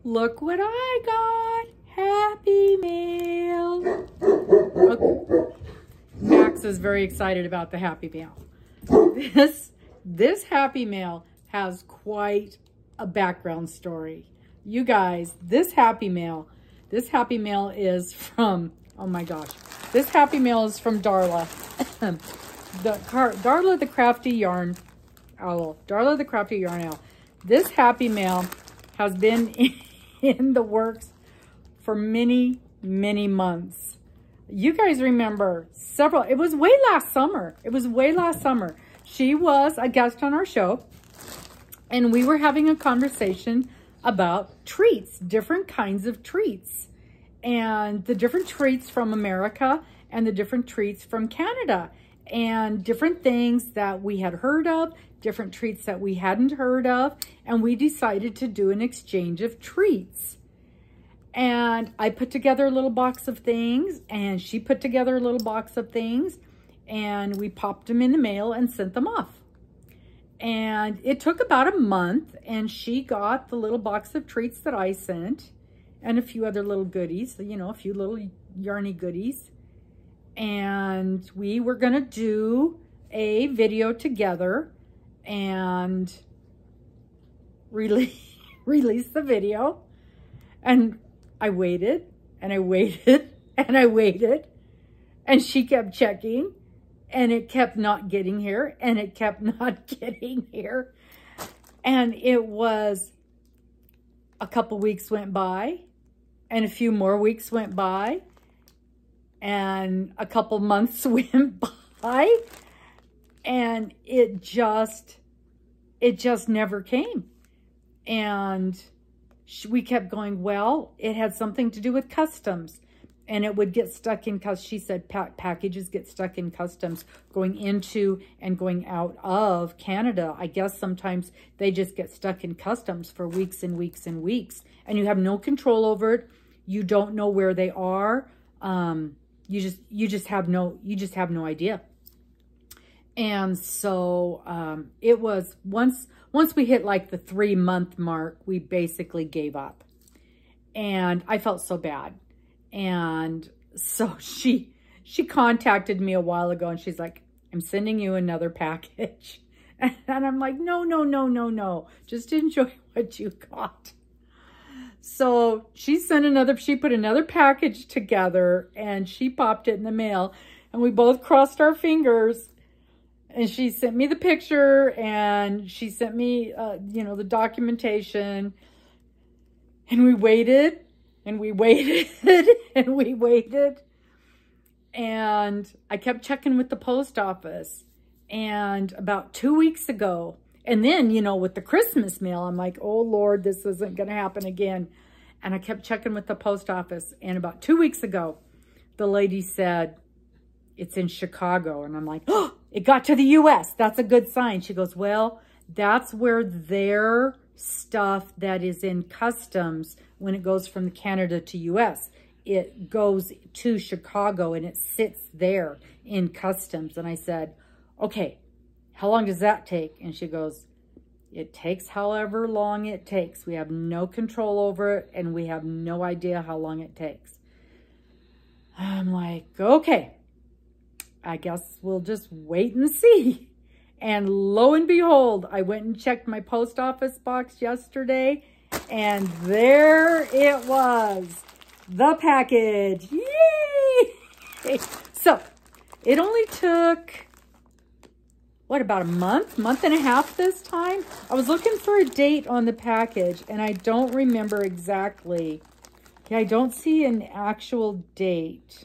Look what I got. Happy Mail. Okay. Max is very excited about the Happy Mail. This Happy Mail has quite a background story. You guys, this Happy Mail is from, oh my gosh, this Happy Mail is from Darla. Darla the Crafty Yarn Owl. Darla the Crafty Yarn Owl. This Happy Mail has been in the works for many, many months. You guys remember it was way last summer. It was way last summer. She was a guest on our show, and we were having a conversation about treats, different kinds of treats, and the different treats from America and the different treats from Canada, and different things that we had heard of, different treats that we hadn't heard of, and we decided to do an exchange of treats. And I put together a little box of things, and she put together a little box of things, and we popped them in the mail and sent them off. And it took about a month, and she got the little box of treats that I sent, and a few other little goodies, you know, a few little yarny goodies. And we were gonna do a video together and release the video. And I waited, and I waited, and I waited, and she kept checking, and it kept not getting here, and it kept not getting here. And it was a couple weeks went by, and a few more weeks went by, and a couple months went by, and it just never came. And we kept going, well, it had something to do with customs, and it would get stuck in, because she said packages get stuck in customs going into and going out of Canada. I guess sometimes they just get stuck in customs for weeks and weeks and weeks, and you have no control over it. You don't know where they are. You just have no idea. And so it was once we hit like the 3-month mark, we basically gave up, and I felt so bad. And so she contacted me a while ago, and she's like, I'm sending you another package. And I'm like, no, just enjoy what you got. So she put another package together, and she popped it in the mail, and we both crossed our fingers. And she sent me the picture, and she sent me, you know, the documentation. And we waited, and we waited, and we waited. And I kept checking with the post office. And about 2 weeks ago, and then, you know, with the Christmas mail, I'm like, oh, Lord, this isn't going to happen again. And I kept checking with the post office. And about 2 weeks ago, the lady said, it's in Chicago. And I'm like, oh, it got to the U.S. That's a good sign. She goes, well, that's where their stuff that is in customs, when it goes from Canada to U.S., it goes to Chicago, and it sits there in customs. And I said, okay, how long does that take? And she goes, it takes however long it takes. We have no control over it, and we have no idea how long it takes. I'm like, okay, I guess we'll just wait and see. And lo and behold, I went and checked my post office box yesterday, and there it was, the package. Yay! So it only took, what, about a month and a half this time? I was looking for a date on the package, and I don't remember exactly. Yeah, I don't see an actual date,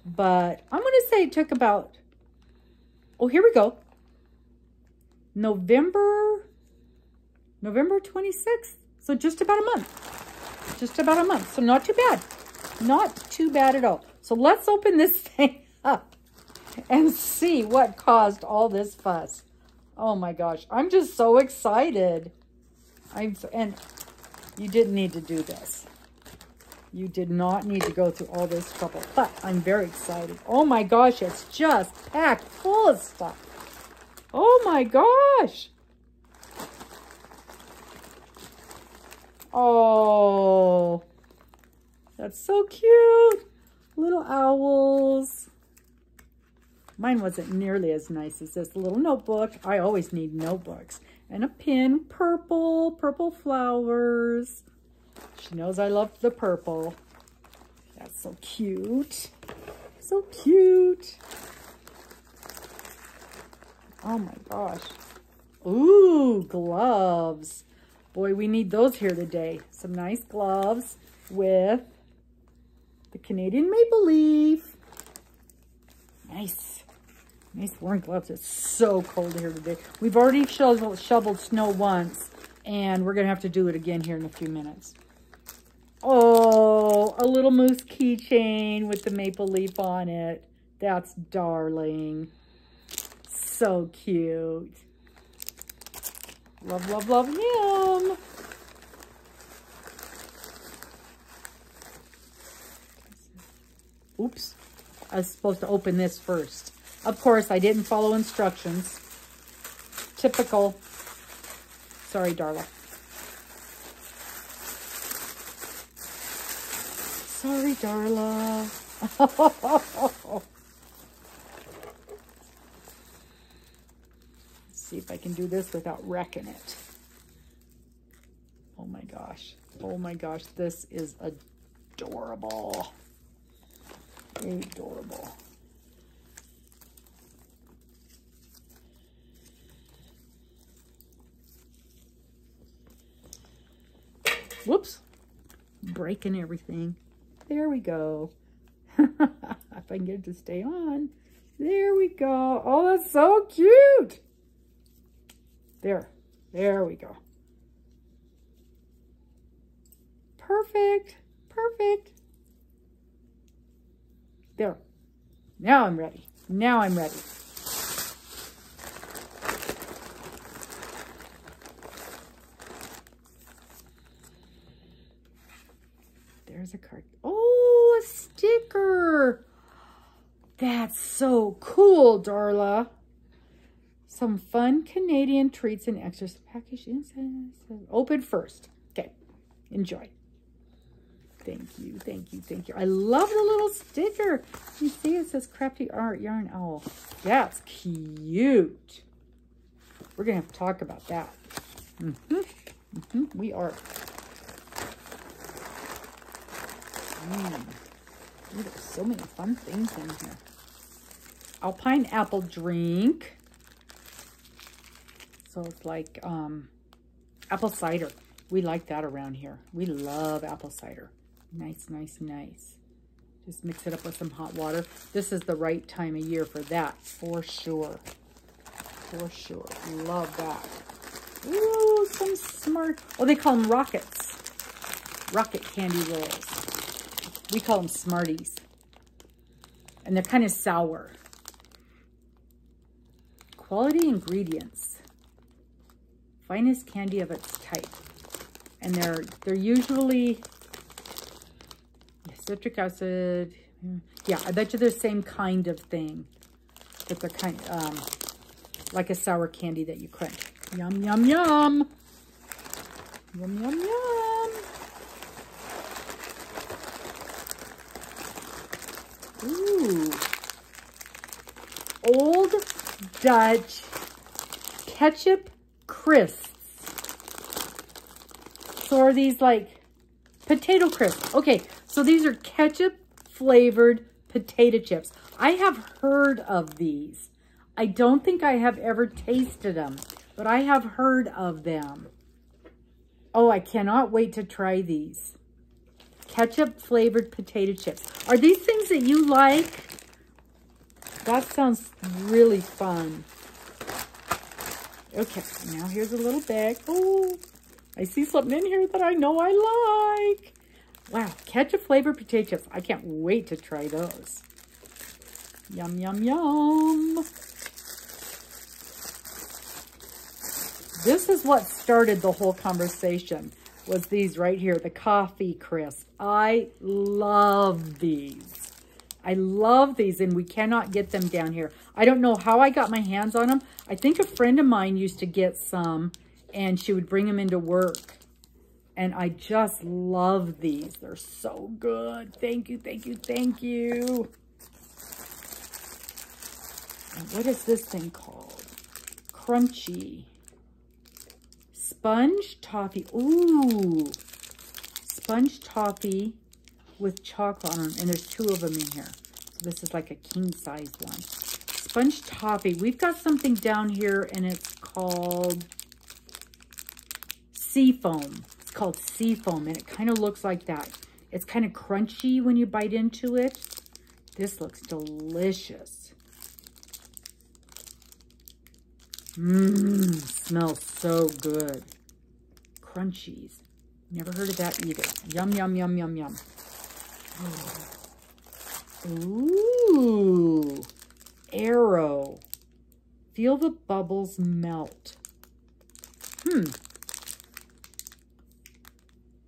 but I'm going to say it took about, oh, here we go. November 26th. So just about a month. Just about a month. So not too bad. Not too bad at all. So let's open this thing up and see what caused all this fuss. Oh my gosh. I'm just so excited. And you didn't need to do this. You did not need to go through all this trouble. But I'm very excited. Oh my gosh. It's just packed full of stuff. Oh my gosh. That's so cute. Little owls. Mine wasn't nearly as nice as this little notebook. I always need notebooks. And a pin, purple flowers. She knows I love the purple. That's so cute. So cute. Oh my gosh. Ooh, gloves. Boy, we need those here today. Some nice gloves with the Canadian maple leaf. Nice. Nice warm gloves. It's so cold here today. We've already shoveled snow once, and we're going to have to do it again here in a few minutes. Oh, a little moose keychain with the maple leaf on it. That's darling. So cute. Love, love, love him. Oops. I was supposed to open this first. Of course, I didn't follow instructions. Typical. Sorry, Darla. Sorry, Darla. Let's see if I can do this without wrecking it. Oh my gosh. Oh my gosh. This is adorable. Adorable. Whoops. Breaking everything. There we go. If I can get it to stay on. There we go. Oh, that's so cute. There. There we go. Perfect. Perfect. There. Now I'm ready. Now I'm ready. There's a card. Oh, a sticker. That's so cool, Darla. Some fun Canadian treats and extras. Package inside. Open first. Okay. Enjoy. Thank you. Thank you. Thank you. I love the little sticker. You see it says Crafty Art Yarn Owl. That's cute. We're going to have to talk about that. We are. Ooh, there's so many fun things in here. Alpine apple drink. So it's like apple cider. We like that around here. We love apple cider. Nice, nice, nice. Just mix it up with some hot water. This is the right time of year for that, for sure. For sure. Love that. Ooh, some smart. Oh, they call them rockets. Rocket candy rolls. We call them Smarties. And they're kind of sour. Quality ingredients. Finest candy of its type. And they're usually citric acid. Yeah, I bet you they're the same kind of thing. But they're kind of like a sour candy that you crunch. Yum, yum, yum. Yum, yum, yum. Ooh. Old Dutch ketchup crisps. So are these like potato crisps? Okay, so these are ketchup flavored potato chips. I have heard of these. I don't think I have ever tasted them, but I have heard of them. Oh, I cannot wait to try these. Ketchup flavored potato chips. Are these things that you like? That sounds really fun. Okay, now here's a little bag. Oh, I see something in here that I know I like. Wow, ketchup flavored potato chips. I can't wait to try those. Yum, yum, yum. This is what started the whole conversation, was these right here, the coffee crisp. I love these. I love these, and we cannot get them down here. I don't know how I got my hands on them. I think a friend of mine used to get some, and she would bring them into work. And I just love these. They're so good. Thank you, thank you, thank you. And what is this thing called? Crunchy. Sponge toffee. Ooh. Sponge toffee with chocolate on them. And there's 2 of them in here. So this is like a king-sized one. Sponge toffee. We've got something down here, and it's called Seafoam. It's called Seafoam, and it kind of looks like that. It's kind of crunchy when you bite into it. This looks delicious. Mmm, smells so good. Crunchies. Never heard of that either. Yum, yum, yum, yum, yum. Ooh. Arrow. Feel the bubbles melt.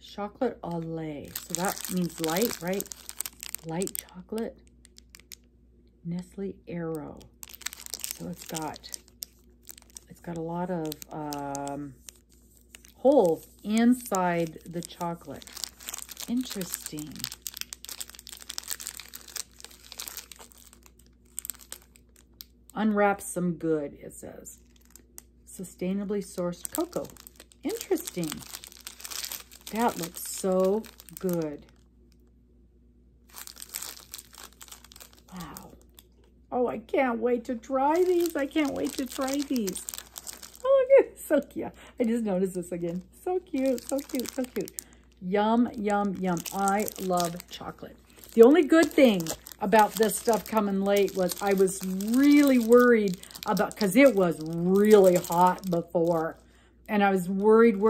Chocolate au lait. So that means light, right? Light chocolate. Nestle Arrow. So it's got a lot of holes inside the chocolate. Interesting. Unwrap some good, it says. Sustainably sourced cocoa. Interesting. That looks so good. Wow. Oh, I can't wait to try these. I can't wait to try these. Oh, look at it. So cute. I just noticed this again. So cute, so cute, so cute. Yum, yum, yum. I love chocolate. The only good thing about this stuff coming late was I was really worried about, because it was really hot before. And I was worried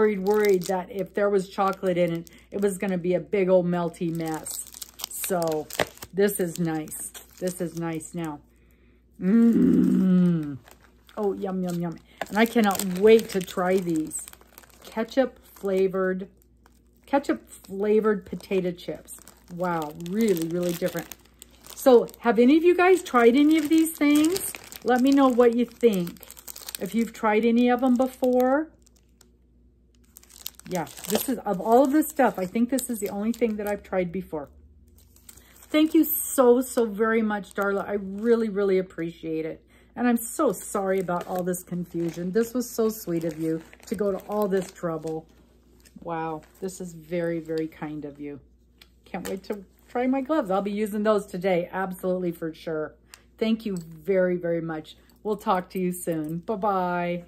that if there was chocolate in it, it was going to be a big old melty mess. So this is nice. This is nice now. Mmm. Oh, yum, yum, yum. And I cannot wait to try these. Ketchup flavored potato chips. Wow, really, really different. So have any of you guys tried any of these things? Let me know what you think. If you've tried any of them before. Yeah, this is, of all of this stuff, I think this is the only thing that I've tried before. Thank you so, so very much, Darla. I really, really appreciate it. And I'm so sorry about all this confusion. This was so sweet of you to go to all this trouble. Wow, this is very, very kind of you. Can't wait to try my gloves. I'll be using those today, absolutely for sure. Thank you very, very much. We'll talk to you soon. Bye-bye.